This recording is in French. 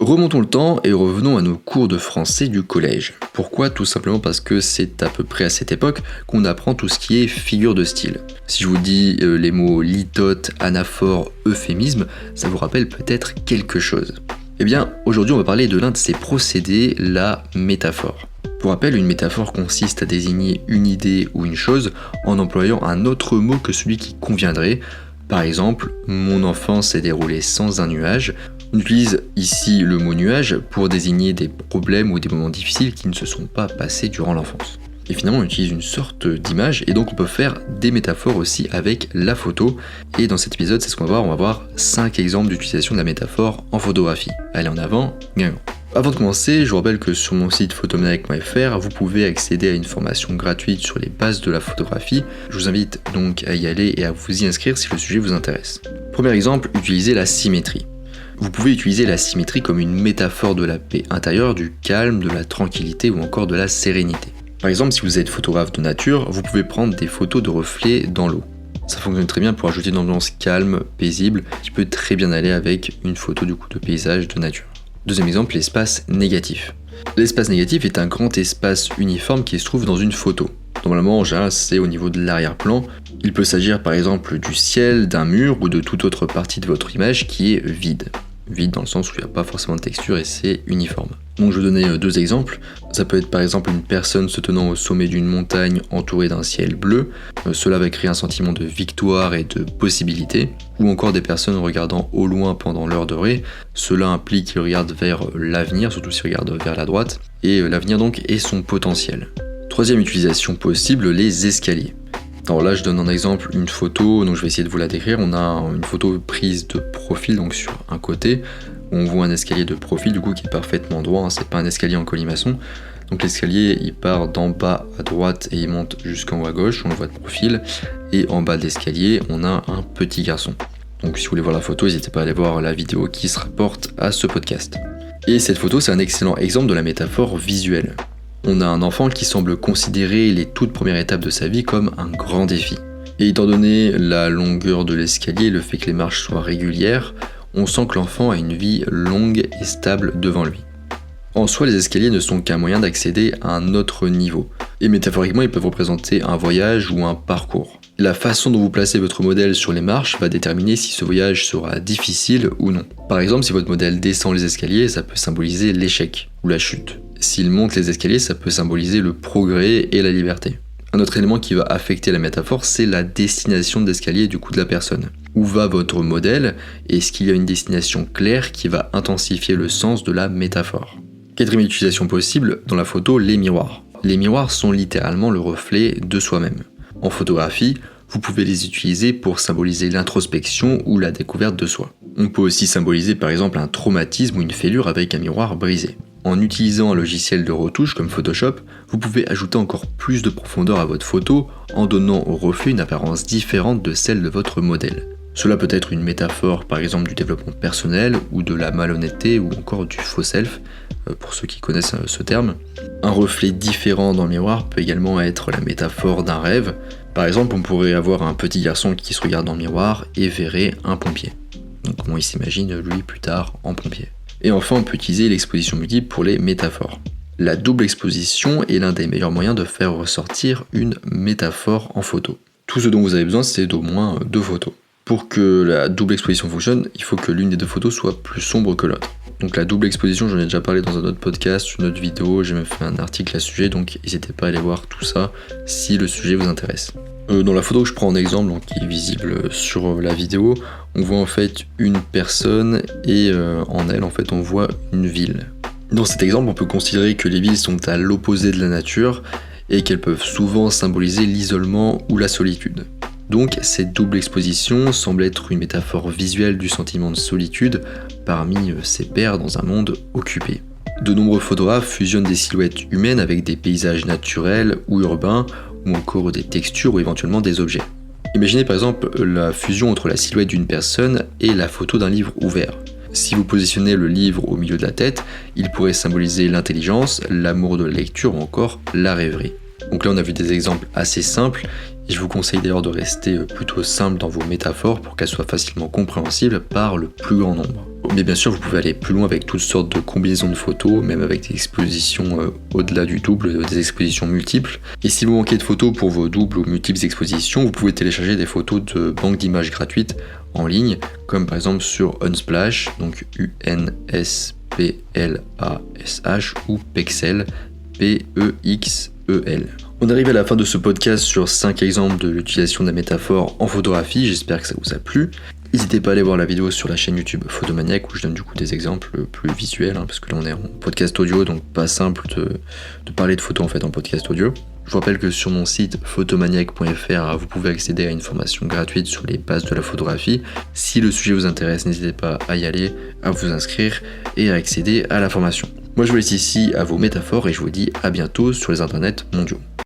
Remontons le temps et revenons à nos cours de français du collège. Pourquoi ? Tout simplement parce que c'est à peu près à cette époque qu'on apprend tout ce qui est figure de style. Si je vous dis les mots litote, anaphore, euphémisme, ça vous rappelle peut-être quelque chose. Eh bien, aujourd'hui on va parler de l'un de ces procédés, la métaphore. Pour rappel, une métaphore consiste à désigner une idée ou une chose en employant un autre mot que celui qui conviendrait. Par exemple, mon enfance s'est déroulée sans un nuage. On utilise ici le mot nuage pour désigner des problèmes ou des moments difficiles qui ne se sont pas passés durant l'enfance. Et finalement, on utilise une sorte d'image et donc on peut faire des métaphores aussi avec la photo. Et dans cet épisode, c'est ce qu'on va voir. On va voir 5 exemples d'utilisation de la métaphore en photographie. Allez, en avant, Guingamp. Avant de commencer, je vous rappelle que sur mon site photomaniac.fr, vous pouvez accéder à une formation gratuite sur les bases de la photographie. Je vous invite donc à y aller et à vous y inscrire si le sujet vous intéresse. Premier exemple, utilisez la symétrie. Vous pouvez utiliser la symétrie comme une métaphore de la paix intérieure, du calme, de la tranquillité ou encore de la sérénité. Par exemple, si vous êtes photographe de nature, vous pouvez prendre des photos de reflets dans l'eau. Ça fonctionne très bien pour ajouter une ambiance calme, paisible, qui peut très bien aller avec une photo de paysage de nature. Deuxième exemple, l'espace négatif. L'espace négatif est un grand espace uniforme qui se trouve dans une photo. Normalement, en général, c'est au niveau de l'arrière-plan. Il peut s'agir par exemple du ciel, d'un mur ou de toute autre partie de votre image qui est vide. Vide dans le sens où il n'y a pas forcément de texture et c'est uniforme. Donc je vais donner 2 exemples. Ça peut être par exemple une personne se tenant au sommet d'une montagne entourée d'un ciel bleu. Cela va créer un sentiment de victoire et de possibilité. Ou encore des personnes regardant au loin pendant l'heure dorée. Cela implique qu'ils regardent vers l'avenir, surtout s'ils regardent vers la droite. Et l'avenir donc est son potentiel. Troisième utilisation possible, les escaliers. Alors là, je donne un exemple, une photo, donc je vais essayer de vous la décrire. On a une photo prise de profil, donc sur un côté. On voit un escalier de profil, du coup, qui est parfaitement droit. Hein, c'est pas un escalier en colimaçon. Donc l'escalier, il part d'en bas à droite et il monte jusqu'en haut à gauche. On le voit de profil. Et en bas de l'escalier, on a un petit garçon. Donc si vous voulez voir la photo, n'hésitez pas à aller voir la vidéo qui se rapporte à ce podcast. Et cette photo, c'est un excellent exemple de la métaphore visuelle. On a un enfant qui semble considérer les toutes premières étapes de sa vie comme un grand défi. Et étant donné la longueur de l'escalier et le fait que les marches soient régulières, on sent que l'enfant a une vie longue et stable devant lui. En soi, les escaliers ne sont qu'un moyen d'accéder à un autre niveau. Et métaphoriquement, ils peuvent représenter un voyage ou un parcours. La façon dont vous placez votre modèle sur les marches va déterminer si ce voyage sera difficile ou non. Par exemple, si votre modèle descend les escaliers, ça peut symboliser l'échec ou la chute. S'il monte les escaliers, ça peut symboliser le progrès et la liberté. Un autre élément qui va affecter la métaphore, c'est la destination d'escalier du coup de la personne. Où va votre modèle? Est-ce qu'il y a une destination claire qui va intensifier le sens de la métaphore? Quatrième utilisation possible, dans la photo, les miroirs. Les miroirs sont littéralement le reflet de soi-même. En photographie, vous pouvez les utiliser pour symboliser l'introspection ou la découverte de soi. On peut aussi symboliser par exemple un traumatisme ou une fêlure avec un miroir brisé. En utilisant un logiciel de retouche comme Photoshop, vous pouvez ajouter encore plus de profondeur à votre photo en donnant au reflet une apparence différente de celle de votre modèle. Cela peut être une métaphore par exemple du développement personnel ou de la malhonnêteté ou encore du faux self, pour ceux qui connaissent ce terme. Un reflet différent dans le miroir peut également être la métaphore d'un rêve. Par exemple, on pourrait avoir un petit garçon qui se regarde dans le miroir et verrait un pompier. Donc comment il s'imagine lui plus tard en pompier. Et enfin, on peut utiliser l'exposition multiple pour les métaphores. La double exposition est l'un des meilleurs moyens de faire ressortir une métaphore en photo. Tout ce dont vous avez besoin, c'est d'au moins 2 photos. Pour que la double exposition fonctionne, il faut que l'une des 2 photos soit plus sombre que l'autre. Donc la double exposition, j'en ai déjà parlé dans un autre podcast, une autre vidéo, j'ai même fait un article à ce sujet, donc n'hésitez pas à aller voir tout ça si le sujet vous intéresse. Dans la photo que je prends en exemple, donc, qui est visible sur la vidéo, on voit en fait une personne et en elle en fait on voit une ville. Dans cet exemple, on peut considérer que les villes sont à l'opposé de la nature et qu'elles peuvent souvent symboliser l'isolement ou la solitude. Donc cette double exposition semble être une métaphore visuelle du sentiment de solitude parmi ses pairs dans un monde occupé. De nombreux photographes fusionnent des silhouettes humaines avec des paysages naturels ou urbains ou encore des textures ou éventuellement des objets. Imaginez par exemple la fusion entre la silhouette d'une personne et la photo d'un livre ouvert. Si vous positionnez le livre au milieu de la tête, il pourrait symboliser l'intelligence, l'amour de la lecture ou encore la rêverie. Donc là on a vu des exemples assez simples Et je vous conseille d'ailleurs de rester plutôt simple dans vos métaphores pour qu'elles soient facilement compréhensibles par le plus grand nombre. Mais bien sûr, vous pouvez aller plus loin avec toutes sortes de combinaisons de photos, même avec des expositions au-delà du double, des expositions multiples. Et si vous manquez de photos pour vos doubles ou multiples expositions, vous pouvez télécharger des photos de banques d'images gratuites en ligne, comme par exemple sur Unsplash, donc UNSPLASH, ou Pexel, PEXEL. On arrive à la fin de ce podcast sur 5 exemples de l'utilisation de la métaphore en photographie, j'espère que ça vous a plu. N'hésitez pas à aller voir la vidéo sur la chaîne YouTube Photomaniac où je donne du coup des exemples plus visuels, parce que là on est en podcast audio, donc pas simple de parler de photos en fait en podcast audio. Je vous rappelle que sur mon site photomaniac.fr, vous pouvez accéder à une formation gratuite sur les bases de la photographie. Si le sujet vous intéresse, n'hésitez pas à y aller, à vous inscrire et à accéder à la formation. Moi je vous laisse ici à vos métaphores et je vous dis à bientôt sur les internets mondiaux.